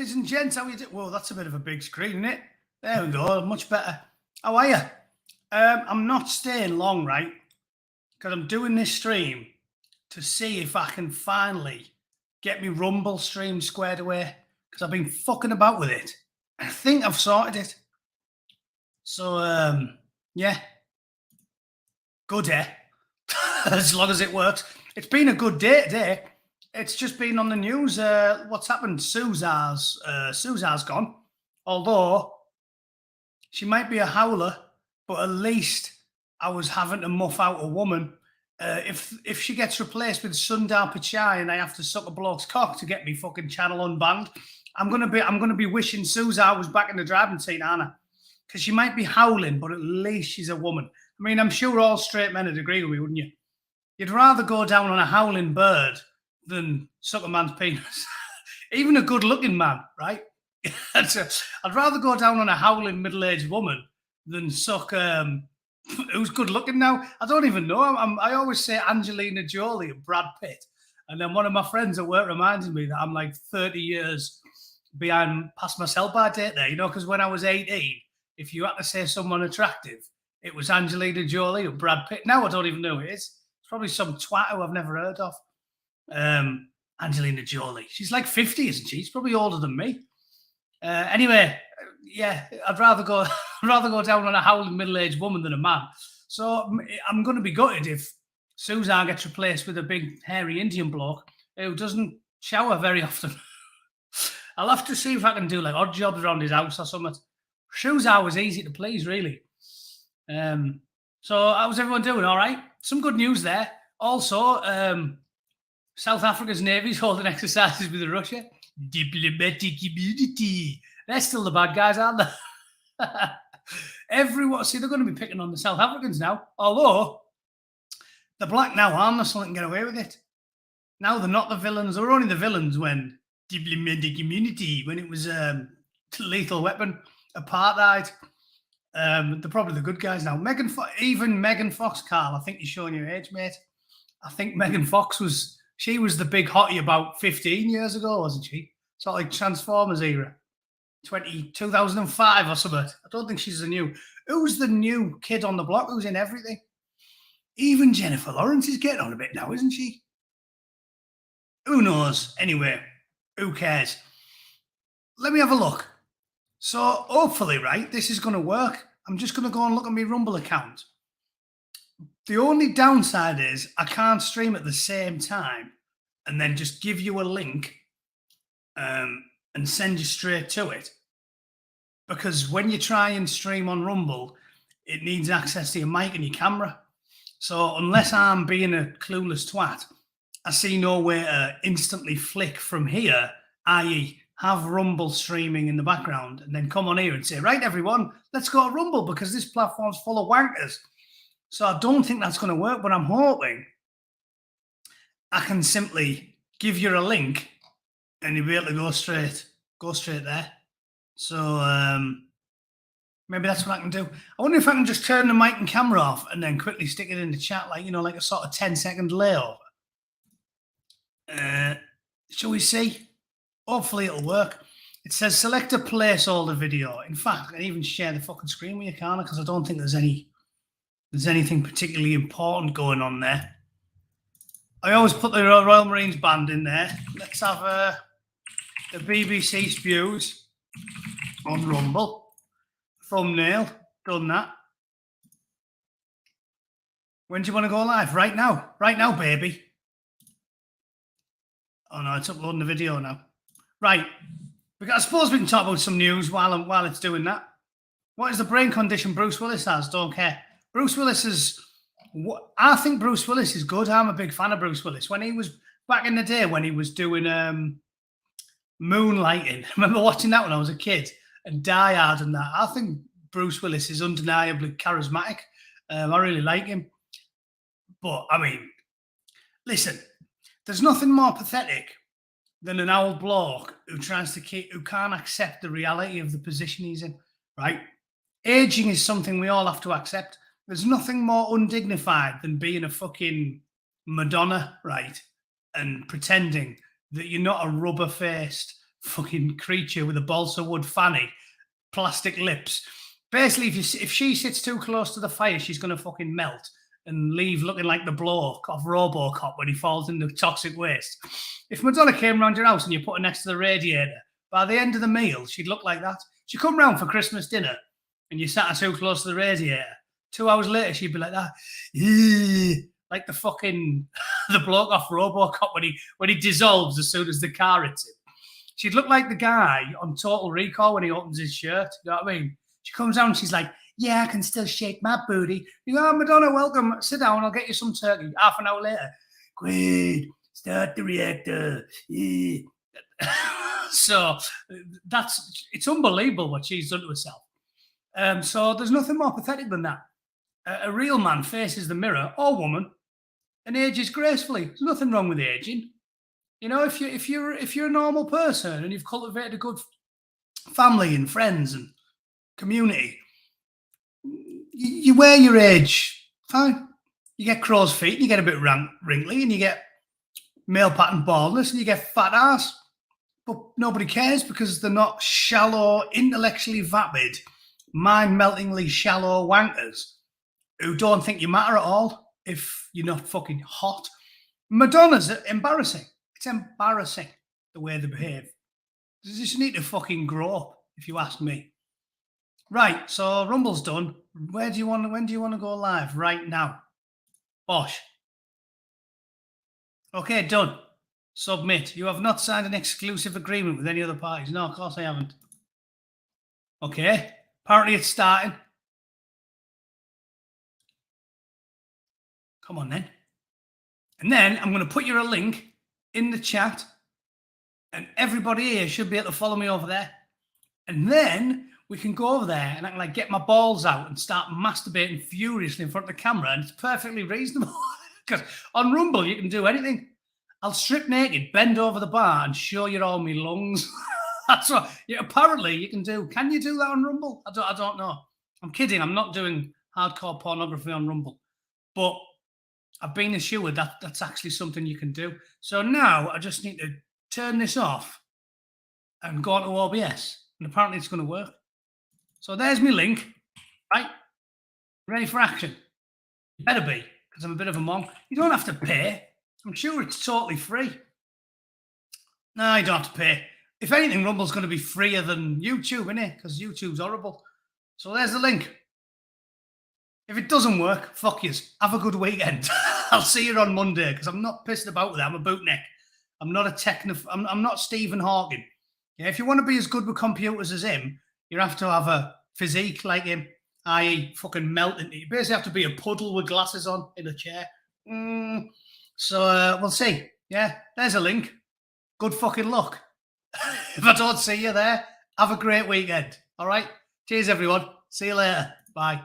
Ladies and gents, how you doing? Whoa, that's a bit of a big screen, isn't it? There we go, much better. How are you? I'm not staying long, right? Because I'm doing this stream to see if I can finally get me Rumble stream squared away. Because I've been fucking about with it. I think I've sorted it. So, yeah. Good day. As long as it works. It's been a good day today. It's just been on the news. What's happened? Susan's gone. Although she might be a howler, but at least I was having to muff out a woman. If she gets replaced with Sundar Pichai and I have to suck a bloke's cock to get me fucking channel unbanned, I'm gonna be wishing Susan was back in the driving seat, Anna, because she might be howling, but at least she's a woman. I mean, I'm sure all straight men would agree with me, wouldn't you? You'd rather go down on a howling bird than suck a man's penis. Even a good-looking man, right? I'd rather go down on a howling middle-aged woman than suck who's good-looking now. I don't even know. I always say Angelina Jolie and Brad Pitt, and then one of my friends at work reminds me that I'm like 30 years behind past my sell-by date there, you know, because when I was 18, if you had to say someone attractive, it was Angelina Jolie or Brad Pitt. Now I don't even know who it is. It's probably some twat who I've never heard of. Angelina Jolie. She's like 50, isn't she? She's probably older than me. Anyway, yeah, I'd rather go down on a howling middle-aged woman than a man. So I'm going to be gutted if Susan gets replaced with a big hairy Indian bloke who doesn't shower very often. I'll have to see if I can do like odd jobs around his house or something. Susan was easy to please, really. So how's everyone doing? All right. Some good news there. Also, South Africa's Navy's holding exercises with Russia. Diplomatic immunity. They're still the bad guys, aren't they? Everyone, see, they're going to be picking on the South Africans now. Although, they're black now, aren't they? So they can get away with it. Now they're not the villains. They were only the villains when diplomatic immunity, when it was lethal weapon, apartheid. They're probably the good guys now. Even Megan Fox, Carl, I think you're showing your age, mate. I think Megan Fox was the big hottie about 15 years ago, wasn't she? Sort of like Transformers era. 2005 or something. I don't think she's the new. Who's the new kid on the block who's in everything? Even Jennifer Lawrence is getting on a bit now, isn't she? Who knows? Anyway, who cares? Let me have a look. So hopefully, right, this is going to work. I'm just going to go and look at my Rumble account. The only downside is I can't stream at the same time and then just give you a link and send you straight to it. Because when you try and stream on Rumble, it needs access to your mic and your camera. So unless I'm being a clueless twat, I see no way to instantly flick from here, i.e. have Rumble streaming in the background and then come on here and say, right, everyone, let's go to Rumble because this platform's full of wankers. So I don't think that's going to work, but I'm hoping I can simply give you a link and you'll be able to go straight there. So maybe that's what I can do. I wonder if I can just turn the mic and camera off and then quickly stick it in the chat, like, you know, like a sort of 10-second layover. Shall we see? Hopefully it'll work. It says select a placeholder video. In fact, I can even share the fucking screen with you, can't I? Because I don't think there's anything particularly important going on there. I always put the Royal Marines band in there. Let's have the BBC Spews on Rumble. Thumbnail. Done that. When do you want to go live? Right now. Right now, baby. Oh, no, it's uploading the video now. Right. I suppose we can talk about some news while it's doing that. What is the brain condition Bruce Willis has? Don't care. Bruce Willis is... I think Bruce Willis is good. I'm a big fan of Bruce Willis. When he was... Back in the day when he was doing Moonlighting. I remember watching that when I was a kid. And Die Hard and that. I think Bruce Willis is undeniably charismatic. I really like him. But, I mean... Listen... There's nothing more pathetic than an old bloke who can't accept the reality of the position he's in, right? Aging is something we all have to accept. There's nothing more undignified than being a fucking Madonna, right? And pretending that you're not a rubber-faced fucking creature with a balsa wood fanny, plastic lips. Basically, if she sits too close to the fire, she's going to fucking melt and leave looking like the bloke of RoboCop when he falls into toxic waste. If Madonna came round your house and you put her next to the radiator, by the end of the meal, she'd look like that. She'd come round for Christmas dinner and you sat her too close to the radiator. 2 hours later, she'd be like that. Like the fucking the bloke off RoboCop when he dissolves as soon as the car hits him. She'd look like the guy on Total Recall when he opens his shirt. You know what I mean? She comes down and she's like, yeah, I can still shake my booty. You go, oh, Madonna, welcome. Sit down. I'll get you some turkey. Half an hour later, great. Start the reactor. So it's unbelievable what she's done to herself. So there's nothing more pathetic than that. A real man faces the mirror, or woman, and ages gracefully. There's nothing wrong with aging. You know, if you're a normal person and you've cultivated a good family and friends and community, you wear your age fine. You get crow's feet, and you get a bit wrinkly, and you get male pattern baldness, and you get fat ass. But nobody cares because they're not shallow, intellectually vapid, mind-meltingly shallow wankers who don't think you matter at all if you're not fucking hot. Madonna's embarrassing. It's embarrassing the way they behave. They just need to fucking grow up, if you ask me. Right, so Rumble's done. When do you want to go live? Right now. Bosh. Okay, done. Submit. You have not signed an exclusive agreement with any other parties. No, of course I haven't. Okay. Apparently it's starting. Come on then. And then I'm going to put you a link in the chat. And everybody here should be able to follow me over there. And then we can go over there and I can like get my balls out and start masturbating furiously in front of the camera. And it's perfectly reasonable. Because on Rumble, you can do anything. I'll strip naked, bend over the bar and show you all my lungs. That's what apparently you can do. Can you do that on Rumble? I don't know. I'm kidding. I'm not doing hardcore pornography on Rumble. But I've been assured that that's actually something you can do. So now I just need to turn this off and go onto OBS. And apparently it's going to work. So there's my link. Right? Ready for action? You better be, because I'm a bit of a monk. You don't have to pay. I'm sure it's totally free. No, you don't have to pay. If anything, Rumble's going to be freer than YouTube, innit? Because YouTube's horrible. So there's the link. If it doesn't work, fuck yous. Have a good weekend. I'll see you on Monday because I'm not pissed about with that. I'm a bootneck. I'm not a I'm not Stephen Hawking. Yeah, if you want to be as good with computers as him, you have to have a physique like him, i.e. fucking melt into you. Basically have to be a puddle with glasses on in a chair. So we'll see. Yeah, there's a link. Good fucking luck. If I don't see you there, have a great weekend. All right? Cheers, everyone. See you later. Bye.